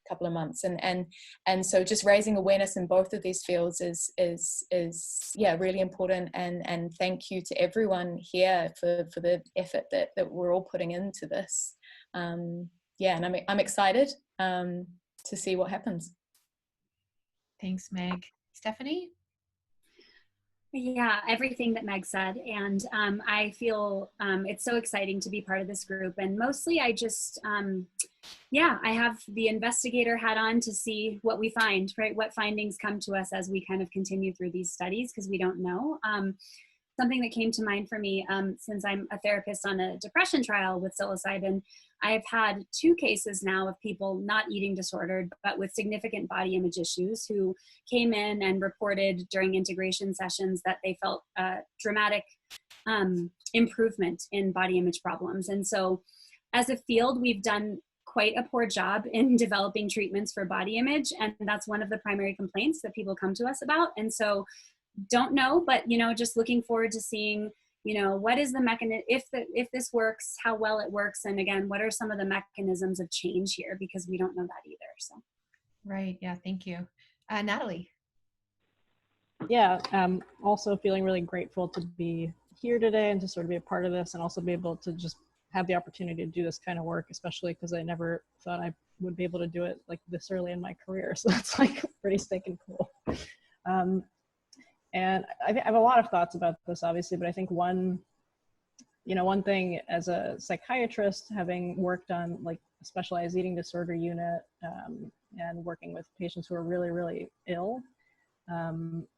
couple of months, and so just raising awareness in both of these fields is yeah, really important, and thank you to everyone here for the effort that we're all putting into this. Yeah, and I'm excited to see what happens. Thanks, Meg. Stephanie? Yeah, everything that Meg said. And I feel it's so exciting to be part of this group. And mostly I just, yeah, I have the investigator hat on to see what we find, right? What findings come to us as we kind of continue through these studies, because we don't know. Something that came to mind for me, since I'm a therapist on a depression trial with psilocybin, I've had 2 cases now of people not eating disordered, but with significant body image issues, who came in and reported during integration sessions that they felt dramatic improvement in body image problems. And so as a field, we've done quite a poor job in developing treatments for body image. And that's one of the primary complaints that people come to us about. And so don't know, but, you know, just looking forward to seeing, you know, what is the mechanism, if this works, how well it works. And again, what are some of the mechanisms of change here? Because we don't know that either. So. Right. Yeah. Thank you. Natalie. Yeah. Also feeling really grateful to be here today and to sort of be a part of this, and also be able to just have the opportunity to do this kind of work, especially because I never thought I would be able to do it like this early in my career. So that's like pretty stinking cool. And I have a lot of thoughts about this, obviously, but I think one thing as a psychiatrist, having worked on like a specialized eating disorder unit and working with patients who are really, really ill, you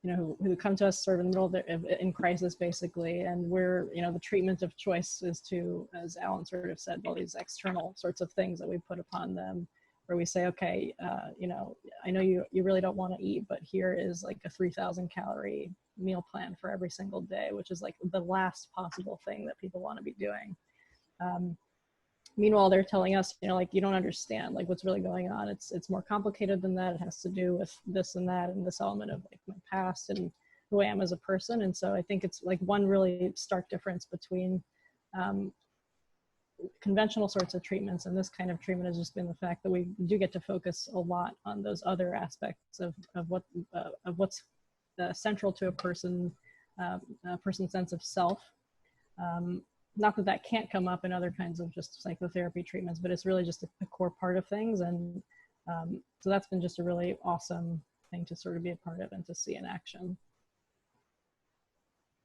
know, who come to us sort of in the middle of in crisis, basically, and where, you know, the treatment of choice is to, as Alan sort of said, all these external sorts of things that we put upon them, where we say, okay, you know, I know you really don't want to eat, but here is like a 3,000 calorie meal plan for every single day, which is like the last possible thing that people want to be doing. Meanwhile, they're telling us, you know, like, you don't understand like what's really going on. It's more complicated than that. It has to do with this and that, and this element of like my past and who I am as a person. And so I think it's like one really stark difference between conventional sorts of treatments and this kind of treatment has just been the fact that we do get to focus a lot on those other aspects of what's central to a person's sense of self. Not that can't come up in other kinds of just psychotherapy treatments, but it's really just a core part of things. And so that's been just a really awesome thing to sort of be a part of and to see in action.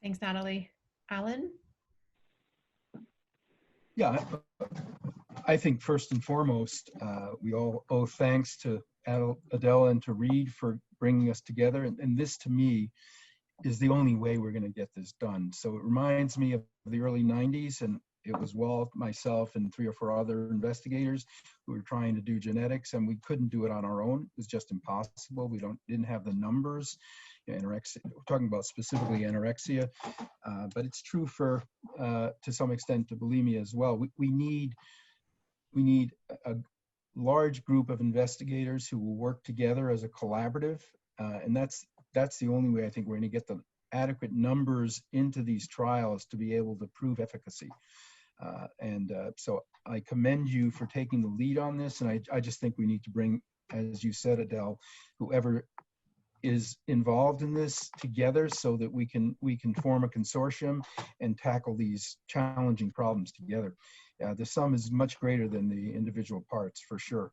Thanks, Natalie. Alan? Yeah, I think first and foremost, we all owe thanks to Adele and to Reed for bringing us together. And this, to me, is the only way we're going to get this done. So it reminds me of the early 90s, and it was Walt, myself, and 3 or 4 other investigators who were trying to do genetics, and we couldn't do it on our own. It was just impossible. We didn't have the numbers. Anorexia, we're talking about specifically anorexia, but it's true for, to some extent, to bulimia as well. We need a large group of investigators who will work together as a collaborative, and that's the only way I think we're going to get the adequate numbers into these trials to be able to prove efficacy. So I commend you for taking the lead on this, and I just think we need to bring, as you said, Adele, whoever is involved in this together so that we can form a consortium and tackle these challenging problems together. The sum is much greater than the individual parts, for sure.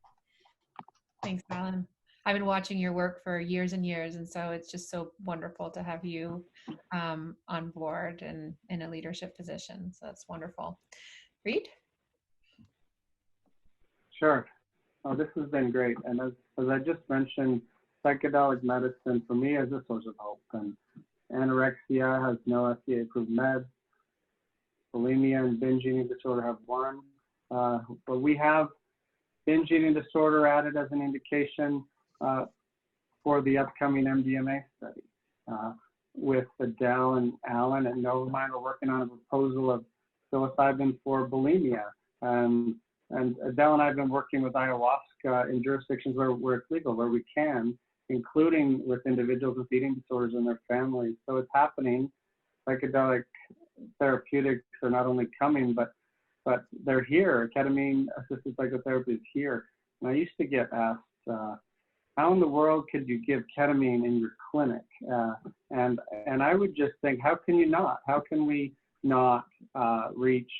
Thanks, Alan. I've been watching your work for years and years, and so it's just so wonderful to have you on board and in a leadership position. So that's wonderful. Reed? Sure. Oh, this has been great. And as I just mentioned, psychedelic medicine for me is a source of hope. And anorexia has no FDA-approved meds. Bulimia and binge eating disorder have one. But we have binge eating disorder added as an indication for the upcoming Mdma study. With Adele and Alan at Novamind, we're working on a proposal of psilocybin for bulimia. And Adele and I have been working with ayahuasca in jurisdictions where it's legal, where we can, including with individuals with eating disorders and their families. So it's happening. Psychedelic therapeutics are not only coming, but they're here. Ketamine assisted psychotherapy is here. And I used to get asked, how in the world could you give ketamine in your clinic? And I would just think, how can you not? How can we not reach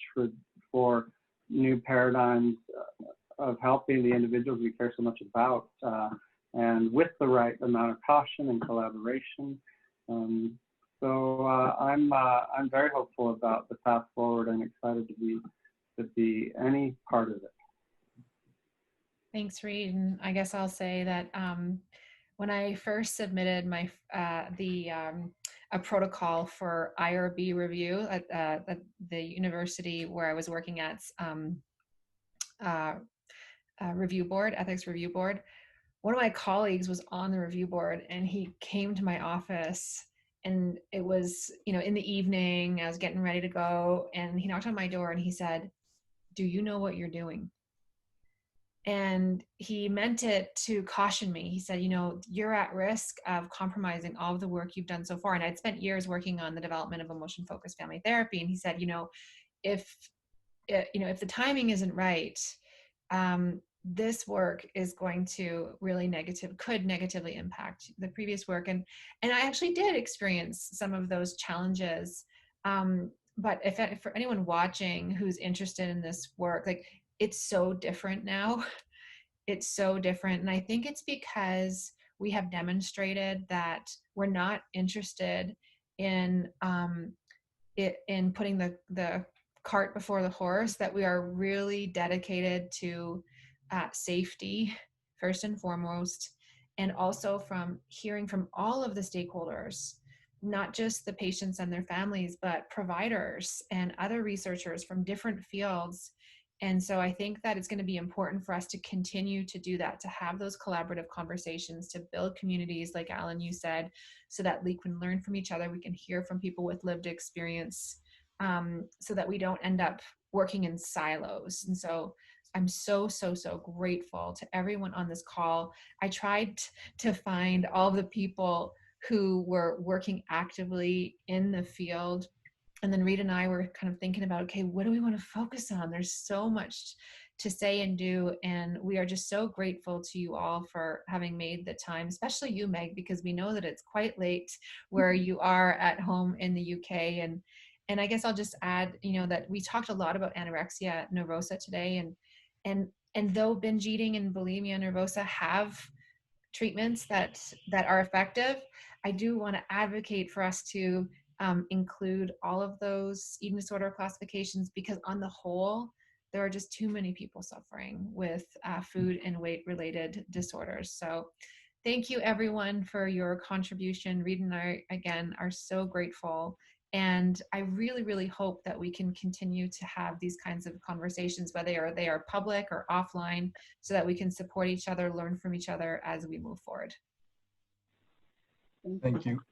for new paradigms of helping the individuals we care so much about, and with the right amount of caution and collaboration? So I'm very hopeful about the path forward and excited to be any part of it. Thanks, Reed. And I guess I'll say that when I first submitted my a protocol for IRB review at the university where I was working at, review board, ethics review board, one of my colleagues was on the review board, and he came to my office, and it was, in the evening, I was getting ready to go, and he knocked on my door and he said, "Do you know what you're doing?" And he meant it to caution me. He said, "You're at risk of compromising all of the work you've done so far." And I'd spent years working on the development of emotion-focused family therapy. And he said, if the timing isn't right, this work is going to really could negatively impact the previous work. And I actually did experience some of those challenges. But for anyone watching who's interested in this work, it's so different now. It's so different. And I think it's because we have demonstrated that we're not interested in putting the cart before the horse, that we are really dedicated to safety first and foremost, and also from hearing from all of the stakeholders, not just the patients and their families, but providers and other researchers from different fields. And so I think that it's going to be important for us to continue to do that, to have those collaborative conversations, to build communities, like Alan, you said, so that we can learn from each other. We can hear from people with lived experience, so that we don't end up working in silos. And so I'm so grateful to everyone on this call. I tried to find all the people who were working actively in the field. And then Reed and I were kind of thinking about, okay, what do we want to focus on? There's so much to say and do. And we are just so grateful to you all for having made the time, especially you, Meg, because we know that it's quite late where you are at home in the UK. And I guess I'll just add, that we talked a lot about anorexia nervosa today. And though binge eating and bulimia nervosa have treatments that are effective, I do want to advocate for us to include all of those eating disorder classifications, because on the whole, there are just too many people suffering with food and weight related disorders. So thank you everyone for your contribution. Reed and I, again, are so grateful. And I really hope that we can continue to have these kinds of conversations, whether they are public or offline, so that we can support each other, learn from each other as we move forward. Thank you.